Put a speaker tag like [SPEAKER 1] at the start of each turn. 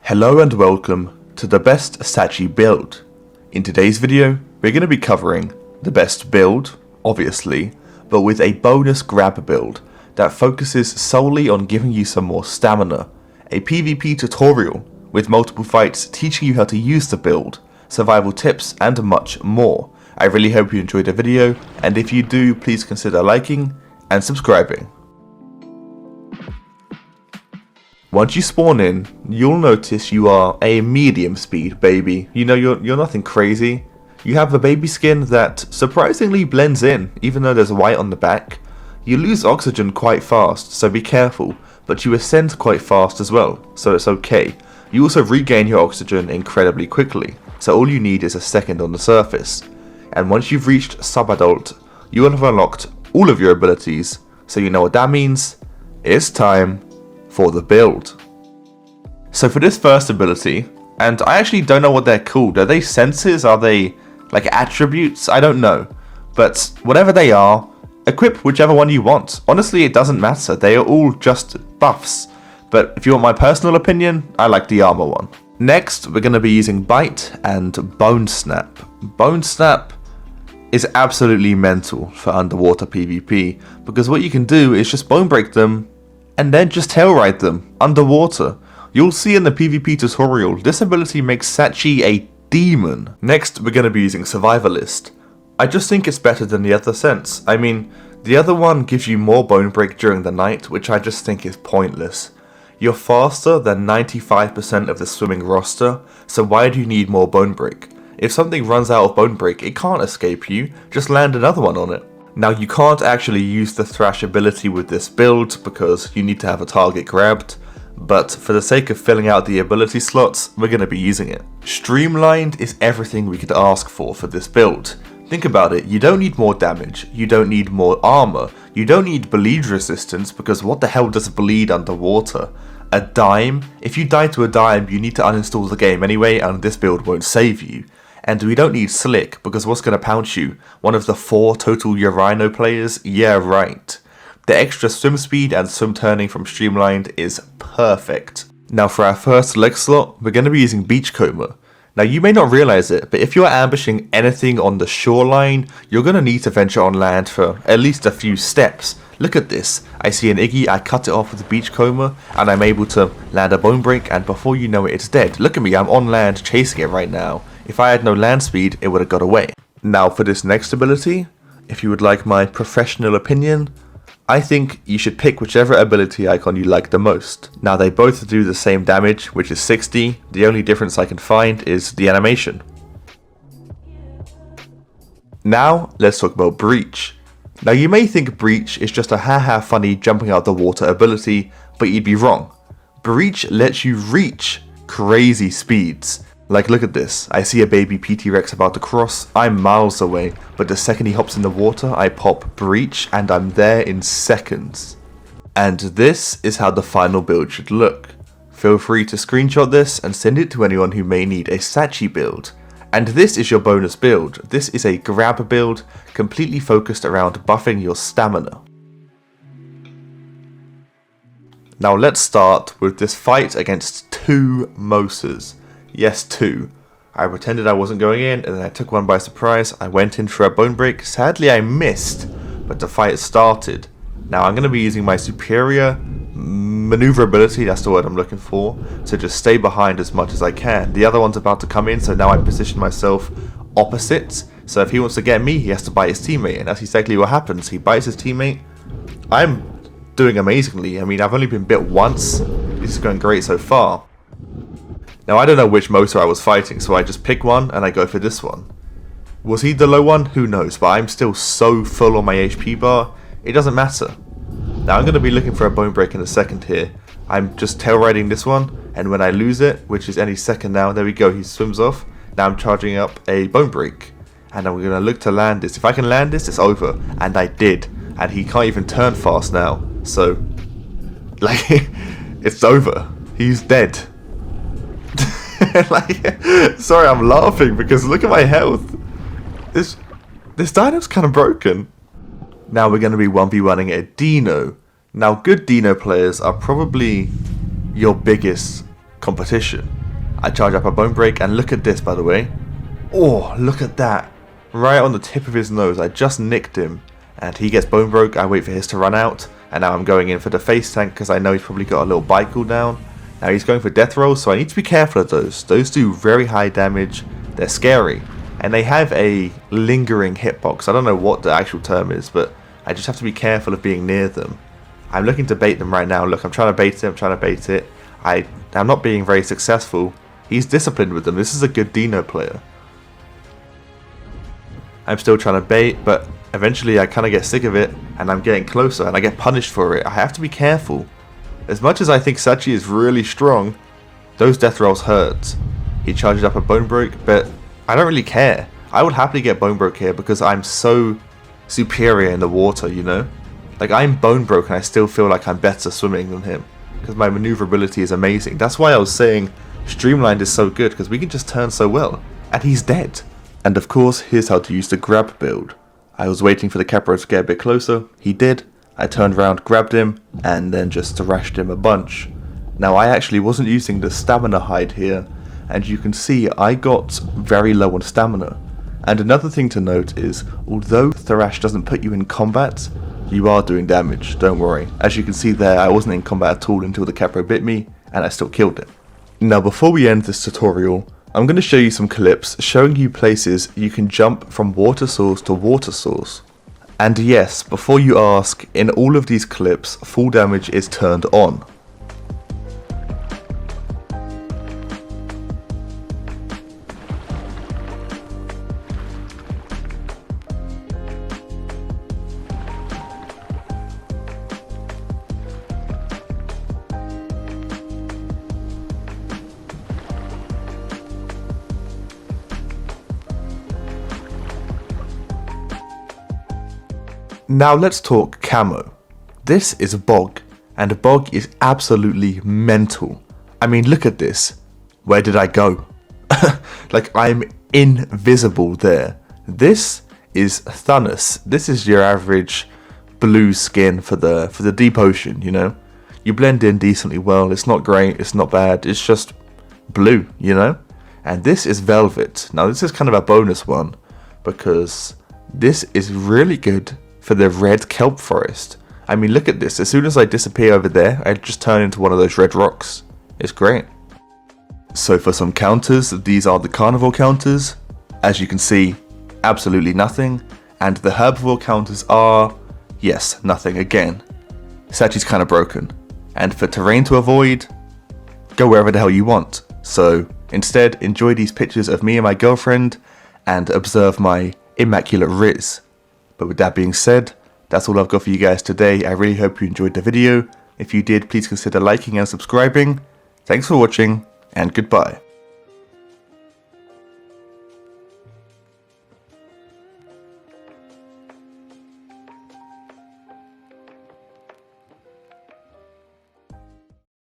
[SPEAKER 1] Hello and welcome to the best Sachi build. In today's video, we're going to be covering the best build, obviously, but with a bonus grab build that focuses solely on giving you some more stamina, a PvP tutorial with multiple fights teaching you how to use the build, survival tips and much more. I really hope you enjoyed the video, and if you do, please consider liking and subscribing. Once you spawn in, you'll notice you are a medium speed baby. You know, you're nothing crazy. You have a baby skin that surprisingly blends in, even though there's white on the back. You lose oxygen quite fast, so be careful, but you ascend quite fast as well, so it's okay. You also regain your oxygen incredibly quickly, so all you need is a second on the surface. And once you've reached sub-adult, you will have unlocked all of your abilities, so you know what that means. It's time for the build. So for this first ability, and I actually don't know what they're called. Are they senses? Are they like attributes? I don't know. But whatever they are, equip whichever one you want. Honestly, it doesn't matter. They are all just buffs. But if you want my personal opinion, I like the armor one. Next, we're going to be using Bite and Bone Snap. Bone Snap is absolutely mental for underwater PvP, because what you can do is just bone break them and then just tail ride them underwater. You'll see in the PvP tutorial, this ability makes Sachi a demon. Next, we're going to be using Survivalist. I just think it's better than the other sense. I mean, the other one gives you more bone break during the night, which I just think is pointless. You're faster than 95% of the swimming roster, so why do you need more bone break? If something runs out of bone break, it can't escape you, just land another one on it. Now, you can't actually use the thrash ability with this build because you need to have a target grabbed, but for the sake of filling out the ability slots, we're going to be using it. Streamlined is everything we could ask for this build. Think about it, you don't need more damage, you don't need more armor, you don't need bleed resistance, because what the hell does bleed underwater? A dime? If you die to a dime, you need to uninstall the game anyway, and this build won't save you. And we don't need Slick, because what's going to pounce you? One of the 4 total Urino players? Yeah, right. The extra swim speed and swim turning from Streamlined is perfect. Now for our first leg slot, we're going to be using Beachcomber. Now you may not realize it, but if you're ambushing anything on the shoreline, you're going to need to venture on land for at least a few steps. Look at this. I see an Iggy, I cut it off with a Beachcomber, and I'm able to land a bone break, and before you know it, it's dead. Look at me, I'm on land chasing it right now. If I had no land speed, it would have got away. Now for this next ability, if you would like my professional opinion, I think you should pick whichever ability icon you like the most. Now they both do the same damage, which is 60. The only difference I can find is the animation. Now let's talk about Breach. Now you may think Breach is just a haha funny jumping out the water ability, but you'd be wrong. Breach lets you reach crazy speeds. Like, look at this, I see a baby PT Rex about to cross, I'm miles away, but the second he hops in the water, I pop Breach, and I'm there in seconds. And this is how the final build should look. Feel free to screenshot this and send it to anyone who may need a Sachi build. And this is your bonus build. This is a grab build, completely focused around buffing your stamina. Now let's start with this fight against 2 Mosas. Yes, 2. I pretended I wasn't going in, and then I took one by surprise. I went in for a bone break. Sadly, I missed, but the fight started. Now, I'm going to be using my superior maneuverability, that's the word I'm looking for, to just stay behind as much as I can. The other one's about to come in, so now I position myself opposite. So if he wants to get me, he has to bite his teammate, and that's exactly what happens. He bites his teammate. I'm doing amazingly. I mean, I've only been bit once. This is going great so far. Now I don't know which Mosa I was fighting, so I just pick one and I go for this one. Was he the low one? Who knows, but I'm still so full on my HP bar, it doesn't matter. Now I'm going to be looking for a bone break in a second here. I'm just tail riding this one, and when I lose it, which is any second now, there we go, he swims off. Now I'm charging up a bone break, and I'm going to look to land this. If I can land this, it's over, and I did. And he can't even turn fast now, so, like, it's over. He's dead. Like, sorry, I'm laughing because look at my health. This dino's kind of broken. Now we're going to be 1v1ing a dino. Now good dino players are probably your biggest competition. I charge up a bone break, and look at this, by the way. Oh, look at that. Right on the tip of his nose. I just nicked him. And he gets bone broke. I wait for his to run out. And now I'm going in for the face tank because I know he's probably got a little bite cooldown. Now he's going for death rolls, so I need to be careful of those. Those do very high damage. They're scary. And they have a lingering hitbox. I don't know what the actual term is, but I just have to be careful of being near them. I'm looking to bait them right now. Look, I'm trying to bait it. I'm trying to bait it. I'm not being very successful. He's disciplined with them. This is a good dino player. I'm still trying to bait, but eventually I kind of get sick of it, and I'm getting closer, and I get punished for it. I have to be careful. As much as I think Sachi is really strong, those death rolls hurt. He charges up a bone break, but I don't really care. I would happily get bone broke here because I'm so superior in the water, you know? Like, I'm bone broke and I still feel like I'm better swimming than him because my maneuverability is amazing. That's why I was saying Streamlined is so good, because we can just turn so well. And he's dead. And of course, here's how to use the grab build. I was waiting for the Capro to get a bit closer. He did. I turned around, grabbed him, and then just thrashed him a bunch. Now, I actually wasn't using the stamina hide here, and you can see I got very low on stamina. And another thing to note is, although thrash doesn't put you in combat, you are doing damage, don't worry. As you can see there, I wasn't in combat at all until the Capro bit me, and I still killed him. Now, before we end this tutorial, I'm going to show you some clips showing you places you can jump from water source to water source. And yes, before you ask, in all of these clips, full damage is turned on. Now let's talk Camo. This is a bog, and a bog is absolutely mental. I mean, look at this. Where did I go? Like, I'm invisible there. This is Thanos. This is your average blue skin for the deep ocean, you know? You blend in decently well. It's not great, it's not bad, it's just blue, you know? And this is Velvet. Now this is kind of a bonus one, because this is really good for the red kelp forest. I mean, look at this. As soon as I disappear over there, I just turn into one of those red rocks. It's great. So for some counters, these are the carnivore counters. As you can see, absolutely nothing. And the herbivore counters are, yes, nothing again. Sachi's kind of broken. And for terrain to avoid, go wherever the hell you want. So instead, enjoy these pictures of me and my girlfriend and observe my immaculate riz. But with that being said, that's all I've got for you guys today. I really hope you enjoyed the video. If you did, please consider liking and subscribing. Thanks for watching, and goodbye.